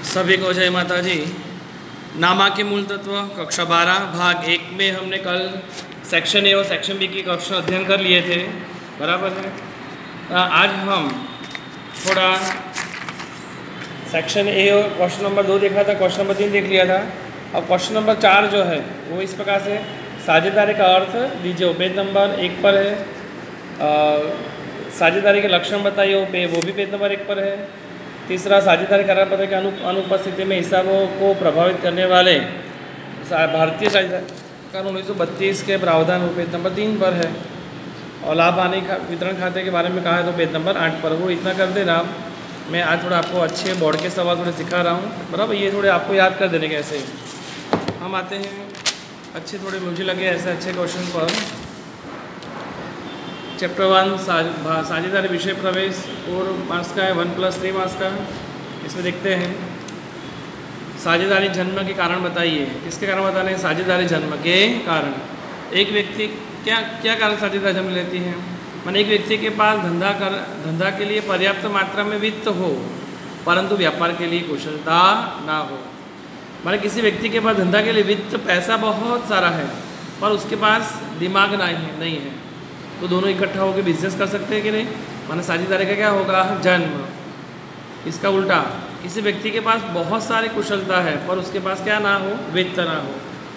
सभी को जय माता जी। नामा के मूल तत्व कक्षा 12 भाग 1 में हमने कल सेक्शन ए और सेक्शन बी की कक्षा अध्ययन कर लिए थे, बराबर है। आज हम थोड़ा सेक्शन ए और क्वेश्चन नंबर 2 देखा था, क्वेश्चन नंबर 3 देख लिया था। अब क्वेश्चन नंबर 4 जो है वो इस प्रकार से, साझेदारी का अर्थ दीजिए, पेज नंबर 1 पर है। साझेदारी के लक्षण बताइए, वो भी पेज नंबर 1 पर है। तीसरा, साझेदारी करार पत्र के अनुपस्थिति में हिसाबों को प्रभावित करने वाले भारतीय साझेदारी कानून 1932 के प्रावधान वो पेज नंबर 3 पर है। और लाभ हानि वितरण खाते के बारे में कहा है तो पेज नंबर 8 पर। वो इतना कर देना। मैं आज थोड़ा आपको अच्छे बोर्ड के सवाल थोड़े सिखा रहा हूँ, बराबर। ये थोड़े आपको याद कर देने कैसे हम आते हैं अच्छे, थोड़े मुझे लगे ऐसे अच्छे क्वेश्चन पर। चैप्टर 1 साझेदारी विषय प्रवेश, 4 मार्क्स का है, 1+3 मार्क्स का। इसमें देखते हैं साझेदारी जन्म के कारण बताइए। किसके कारण बताने हैं? साझेदारी जन्म के कारण। एक व्यक्ति क्या कारण साझेदारी जन्म लेती है? माने एक व्यक्ति के पास धंधा के लिए पर्याप्त मात्रा में वित्त हो, परंतु व्यापार के लिए कुशलता ना हो। माने किसी व्यक्ति के पास धंधा के लिए वित्त, पैसा बहुत सारा है, पर उसके पास दिमाग नहीं है, तो दोनों इकट्ठा होकर बिजनेस कर सकते हैं कि नहीं? माने साझेदारी का क्या होगा? जन्म। इसका उल्टा, किसी व्यक्ति के पास बहुत सारी कुशलता है पर उसके पास क्या ना हो? वित्त ना हो।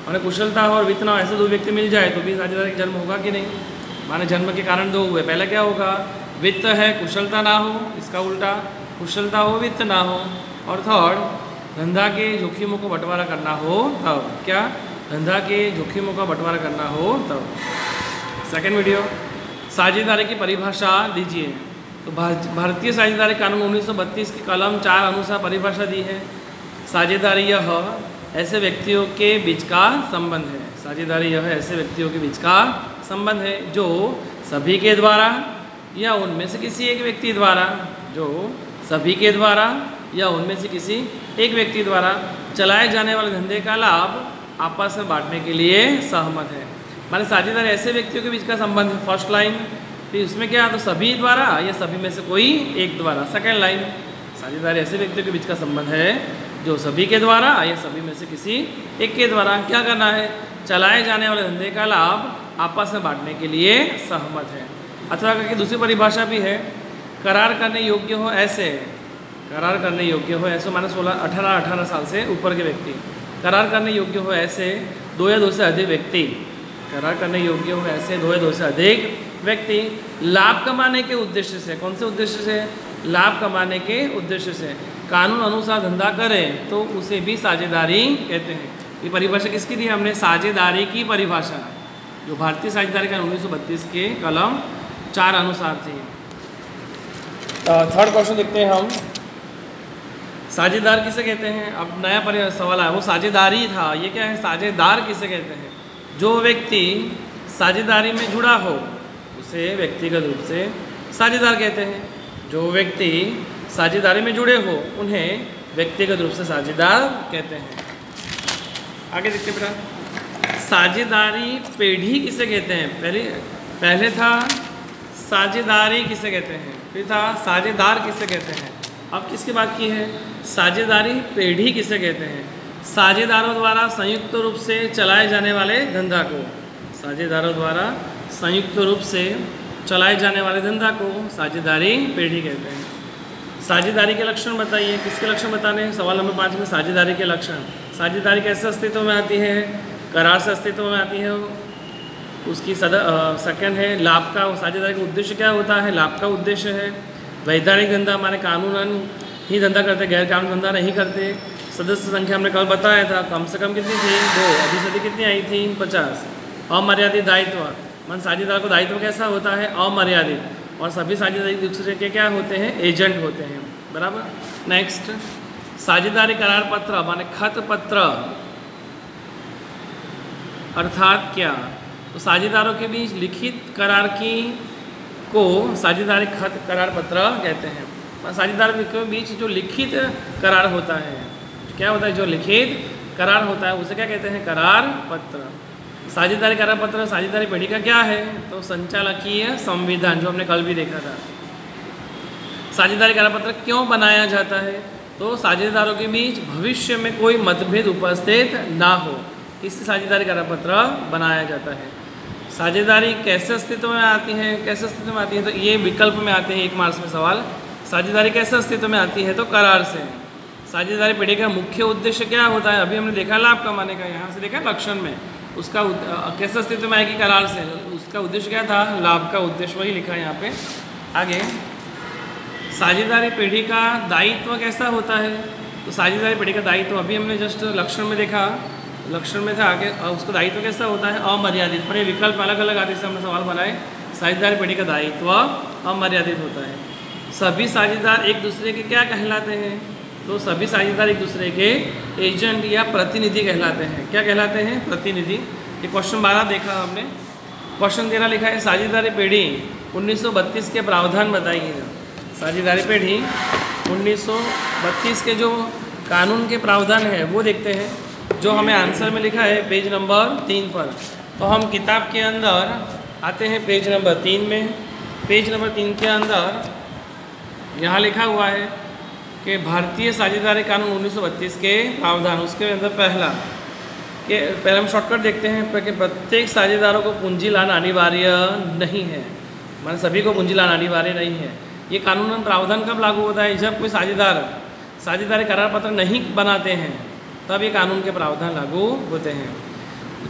माने कुशलता हो और वित्त ना हो, ऐसे दो व्यक्ति मिल जाए तो भी साझेदारी का जन्म होगा कि नहीं? माने जन्म के कारण दो हुए। पहला क्या होगा? वित्त है, कुशलता ना हो। इसका उल्टा, कुशलता हो, वित्त ना हो। और थर्ड, धंधा के जोखिमों को बंटवारा करना हो तब। क्या? धंधा के जोखिमों का बंटवारा करना हो तब। सेकेंड वीडियो, साझेदारी की परिभाषा दीजिए। तो भारतीय साझेदारी कानून 1932 की कलम 4 अनुसार परिभाषा दी है। साझेदारी यह ऐसे व्यक्तियों के बीच का संबंध है। साझेदारी यह ऐसे व्यक्तियों के बीच का संबंध है जो सभी के द्वारा या उनमें से किसी एक व्यक्ति द्वारा, जो सभी के द्वारा या उनमें से किसी एक व्यक्ति द्वारा चलाए जाने वाले धंधे का लाभ आपस में बांटने के लिए सहमत है। माने साझेदारी ऐसे व्यक्तियों के बीच का संबंध है, फर्स्ट लाइन। फिर उसमें क्या? तो सभी द्वारा या सभी में से कोई एक द्वारा, सेकेंड लाइन। साझेदारी ऐसे व्यक्तियों के बीच का संबंध है जो सभी के द्वारा या सभी में से किसी एक के द्वारा क्या करना है? चलाए जाने वाले धंधे का लाभ आपस में बांटने के लिए सहमत है। अथवा की दूसरी परिभाषा भी है, करार करने योग्य हो ऐसे। करार करने योग्य हो ऐसे माने 18 साल से ऊपर के व्यक्ति। करार करने योग्य हो ऐसे 2 या 2 से अधिक व्यक्ति। करार करने योग्य हो ऐसे 2 या 2 से अधिक व्यक्ति लाभ कमाने के उद्देश्य से। कौन से उद्देश्य से? लाभ कमाने के उद्देश्य से कानून अनुसार धंधा करें तो उसे भी साझेदारी कहते हैं। ये परिभाषा किसकी दी? हमने साझेदारी की परिभाषा, जो भारतीय साझेदारी कानून 1932 के कलम 4 अनुसार थी। थर्ड क्वेश्चन देखते हैं हम, साझेदार किसे कहते हैं? अब नया सवाल आया, वो साझेदारी था, ये क्या है? साझेदार किसे कहते हैं? जो व्यक्ति साझेदारी में जुड़ा हो उसे व्यक्तिगत रूप से साझेदार कहते हैं। जो व्यक्ति साझेदारी में जुड़े हो उन्हें व्यक्तिगत रूप से साझेदार कहते हैं। आगे देखते बेटा, साझेदारी पेढ़ी किसे कहते हैं? पहले था साझेदारी किसे कहते हैं, फिर था साझेदार किसे कहते हैं। अब किसकी बात की है? साझेदारी पेढ़ी किसे कहते हैं? साझेदारों द्वारा संयुक्त रूप से चलाए जाने वाले धंधा को, साझेदारों द्वारा संयुक्त रूप से चलाए जाने वाले धंधा को साझेदारी पेढ़ी कहते हैं। साझेदारी के लक्षण बताइए। किसके लक्षण बताने हैं? सवाल नंबर 5 में साझेदारी के लक्षण। साझेदारी कैसे अस्तित्व में आती है? करार से अस्तित्व में आती है। उसकी सेकंड है लाभ का, साझेदारी का उद्देश्य क्या होता है? लाभ का उद्देश्य है। वैधानिक धंधा माने कानूनन ही धंधा करते, गैर कानूनी धंधा नहीं करते। सदस्य संख्या हमने कल बताया था, कम से कम कितनी थी? 2। अधिक से अधिक कितनी आई थी? 50। अमर्यादित दायित्व, मन साझेदार को दायित्व कैसा होता है? अमर्यादित। और सभी साझेदार एक दूसरे के क्या होते हैं? एजेंट होते हैं, बराबर। नेक्स्ट, साझेदारी करार पत्र माने खत पत्र अर्थात क्या? तो साझेदारों के बीच लिखित करार को साझेदारी खत करार पत्र कहते हैं। साझेदारों के बीच जो लिखित करार होता है, क्या होता है? जो लिखित करार होता है उसे क्या कहते हैं? करार पत्र। साझेदारी करार पत्र साझेदारी पेढ़ी का क्या है? तो संचालकीय संविधान, जो हमने कल भी देखा था। साझेदारी करार पत्र क्यों बनाया जाता है? तो साझेदारों के बीच भविष्य में कोई मतभेद उपस्थित ना हो, इससे साझेदारी करारपत्र बनाया जाता है। साझेदारी कैसे अस्तित्व में आती है, कैसे अस्तित्व में आती है, तो ये विकल्प में आते हैं 1 मार्क्स में सवाल। साझेदारी कैसे अस्तित्व में आती है, तो करार से। साझेदारी पेढ़ी का मुख्य उद्देश्य क्या होता है, अभी हमने देखा लाभ कमाने का, यहाँ से देखा लक्षण में, उसका कैसे अस्तित्व में आएगी, करार से। उसका उद्देश्य क्या था, लाभ का उद्देश्य, वही लिखा है यहाँ पे। आगे साझेदारी पेढ़ी का दायित्व कैसा होता है, तो साझेदारी पेढ़ी का दायित्व अभी हमने जस्ट लक्षण में देखा, लक्षण में था। आगे उसका दायित्व कैसा होता है, अमर्यादित। पर ये विकल्प अलग अलग आते से हमने सवाल बनाए। साझेदारी पेढ़ी का दायित्व अमर्यादित होता है। सभी साझेदार एक दूसरे के क्या कहलाते हैं, तो सभी साझेदार एक दूसरे के एजेंट या प्रतिनिधि कहलाते हैं। क्या कहलाते हैं, प्रतिनिधि। ये क्वेश्चन 12 देखा हमने। क्वेश्चन 13 लिखा है साझेदारी पेढ़ी 1932 के प्रावधान बताइए। साझेदारी पेढ़ी 1932 के जो कानून के प्रावधान है वो देखते हैं, जो हमें आंसर में लिखा है पेज नंबर 3 पर। तो हम किताब के अंदर आते हैं पेज नंबर 3 में। पेज नंबर 3 के अंदर यहाँ लिखा हुआ है कि भारतीय साझेदारी कानून 1932 के प्रावधान, उसके अंदर पहले हम शॉर्टकट देखते हैं कि प्रत्येक साझेदारों को पूंजी लाना अनिवार्य नहीं है, माने सभी को पूंजी लाना अनिवार्य नहीं है। ये कानून प्रावधान कब लागू होता है, जब कोई साझेदारी करार पत्र नहीं बनाते हैं, तब ये कानून के प्रावधान लागू होते हैं।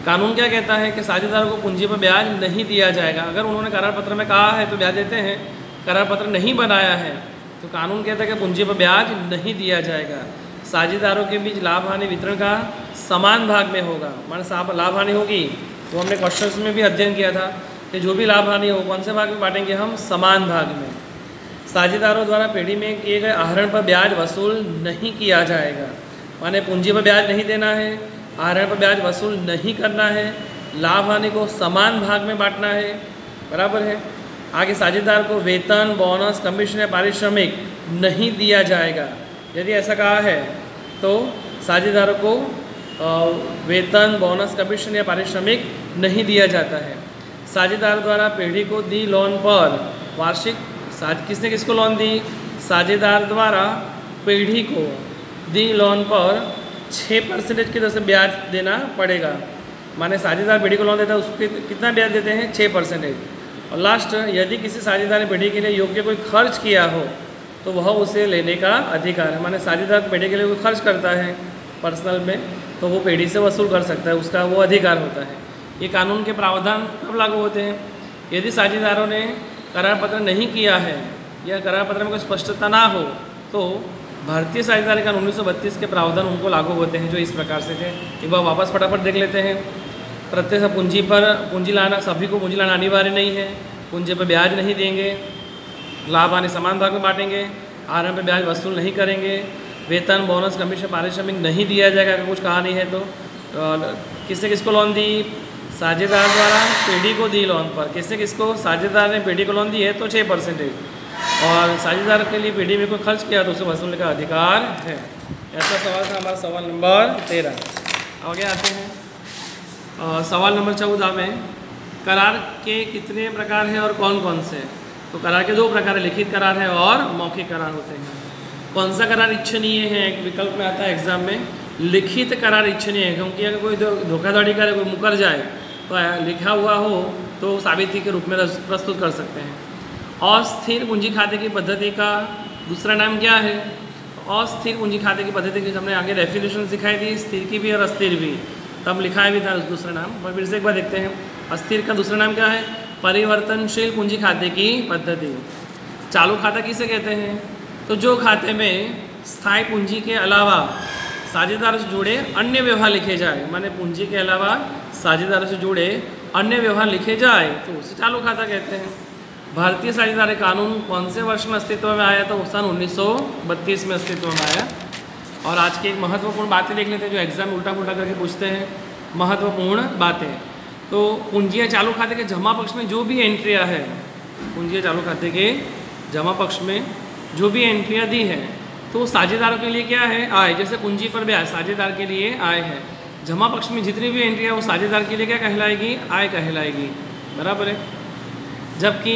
कानून क्या कहता है कि साझेदारों को पूंजी पर ब्याज नहीं दिया जाएगा। अगर उन्होंने करार पत्र में कहा है तो ब्याज देते हैं, करार पत्र नहीं बनाया है तो कानून कहता है कि पूंजी पर ब्याज नहीं दिया जाएगा। साझेदारों के बीच लाभ हानि वितरण का समान भाग में होगा, माने लाभ हानि होगी, तो हमने क्वेश्चंस में भी अध्ययन किया था कि जो भी लाभ हानि हो कौन से भाग में बांटेंगे हम, समान भाग में। साझेदारों द्वारा पेढ़ी में किए गए आहरण पर ब्याज वसूल नहीं किया जाएगा, माने पूंजी पर ब्याज नहीं देना है, आहरण पर ब्याज वसूल नहीं करना है, लाभ हानि को समान भाग में बांटना है, बराबर है। आगे साझेदार को वेतन, बोनस, कमीशन या पारिश्रमिक नहीं दिया जाएगा। यदि ऐसा कहा है तो साझेदारों को वेतन, बोनस, कमीशन या पारिश्रमिक नहीं दिया जाता है। साझेदार द्वारा पेढ़ी को दी लोन पर वार्षिक, किसने किसको लोन दी, साझेदार द्वारा पेढ़ी को दी लोन पर 6% की दर से ब्याज देना पड़ेगा। माने साझेदार पेढ़ी को लोन देता है, उसके कितना ब्याज देते हैं, 6%। और लास्ट, यदि किसी साझेदार ने पेढ़ी के लिए योग्य कोई खर्च किया हो तो वह उसे लेने का अधिकार है। माने साझेदार पेढ़ी के लिए कोई खर्च करता है पर्सनल में, तो वो पेढ़ी से वसूल कर सकता है, उसका वो अधिकार होता है। ये कानून के प्रावधान कब लागू होते हैं, यदि साझेदारों ने करार पत्र नहीं किया है या करार पत्र में कोई स्पष्टता ना हो तो भारतीय साझेदारी कानून 1932 के प्रावधान उनको लागू होते हैं, जो इस प्रकार से थे। एक बार वापस फटाफट देख लेते हैं। प्रत्येक पूंजी लाना, सभी को पूंजी लाना अनिवार्य नहीं है, पूंजी पर ब्याज नहीं देंगे, लाभ हानि समान भाग में बांटेंगे, आहरण पर ब्याज वसूल नहीं करेंगे, वेतन, बोनस, कमीशन, पारिश्रमिक नहीं दिया जाएगा अगर कुछ कहा नहीं है तो। किसने किसको लोन दी, साझेदार द्वारा पेढ़ी को दी लोन पर। किसने किसको, साझेदार ने पेढ़ी को लोन दी है तो 6%, और साझेदार के लिए पेढ़ी में कोई खर्च किया तो उसे वसूलने का अधिकार है। ऐसा सवाल था हमारा सवाल नंबर 13। आगे आते हैं सवाल नंबर 14 में, करार के कितने प्रकार हैं और कौन कौन से। तो करार के 2 प्रकार है, लिखित करार है और मौखिक करार होते हैं। कौन सा करार इच्छनीय है, एक विकल्प में आता है एग्जाम में, लिखित करार इच्छनीय है, क्योंकि अगर कोई धोखाधड़ी करे, कोई मुकर जाए तो लिखा हुआ हो तो साबिती के रूप में प्रस्तुत कर सकते हैं। अस्थिर पूंजी खाते की पद्धति का दूसरा नाम क्या है, अस्थिर पूंजी खाते की पद्धति की हमने आगे डेफिनेशन सिखाई थी, स्थिर की भी और अस्थिर भी, तब लिखाया भी था दूसरा नाम। पर फिर से एक बार देखते हैं, अस्थिर का दूसरा नाम क्या है, परिवर्तनशील पूंजी खाते की पद्धति। चालू खाता किसे कहते हैं, तो जो खाते में स्थायी पूंजी के अलावा साझेदारों से जुड़े अन्य व्यवहार लिखे जाए, माने पूंजी के अलावा साझेदारों से जुड़े अन्य व्यवहार लिखे जाए तो उसे चालू खाता कहते हैं। भारतीय साझेदारी कानून कौन से वर्ष में अस्तित्व में आया, तो सन 1932 में अस्तित्व में आया। और आज की एक महत्वपूर्ण बातें देख लेते हैं जो एग्जाम उल्टा पुल्टा करके पूछते हैं, महत्वपूर्ण बातें। तो पूंजी चालू खाते के जमा पक्ष में जो भी एंट्रियाँ है, पूंजी चालू खाते के जमा पक्ष में जो भी एंट्रियाँ दी है तो साझेदारों के लिए क्या है, आय। जैसे पूंजी पर ब्याज साझेदार के लिए आय है, जमा पक्ष में जितनी भी एंट्रियाँ वो साझेदार के लिए क्या कहलाएगी, आय कहलाएगी, बराबर है। जबकि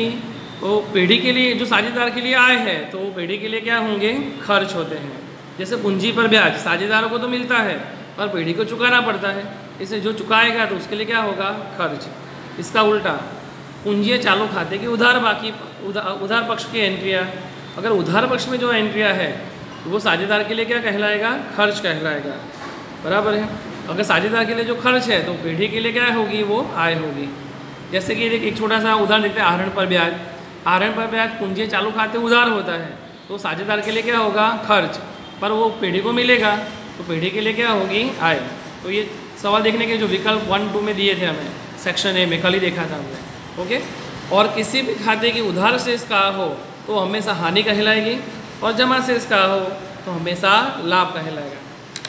वो पेढ़ी के लिए, जो साझेदार के लिए आय है, तो वो पेढ़ी के लिए क्या होंगे, खर्च होते हैं। जैसे पूंजी पर ब्याज साझेदारों को तो मिलता है पर पीढ़ी को चुकाना पड़ता है, इसे जो चुकाएगा तो उसके लिए क्या होगा, खर्च। इसका उल्टा पूंजी चालू खाते की उधार पक्ष की एंट्रियाँ, अगर उधार पक्ष में जो एंट्रियाँ है तो वो साझेदार के लिए क्या कहलाएगा, खर्च कहलाएगा, बराबर है। अगर साझेदार के लिए जो खर्च है तो पीढ़ी के लिए क्या होगी, वो आय होगी। जैसे कि एक छोटा सा उदाहरण देखते हैं, आहरण पर ब्याज। आहरण पर ब्याज पूंजी चालू खाते उधार होता है तो साझेदार के लिए क्या होगा, खर्च, पर वो पीढ़ी को मिलेगा तो पीढ़ी के लिए क्या होगी, आय। तो ये सवाल देखने के जो विकल्प 1, 2 में दिए थे हमें सेक्शन ए में, कल ही देखा था हमने, ओके। और किसी भी खाते की उधार शेष का हो तो हमेशा हानि कहलाएगी और जमा शेष का हो तो हमेशा लाभ कहलाएगा,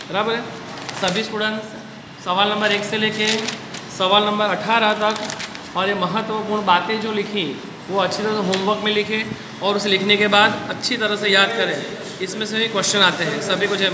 बराबर है। सभी स्टूडेंट्स सवाल नंबर 1 से लेके सवाल नंबर 18 तक और ये महत्वपूर्ण बातें जो लिखी वो अच्छी तरह से होमवर्क में लिखें और उसे लिखने के बाद अच्छी तरह से याद करें। इसमें से भी क्वेश्चन आते हैं। सभी को जय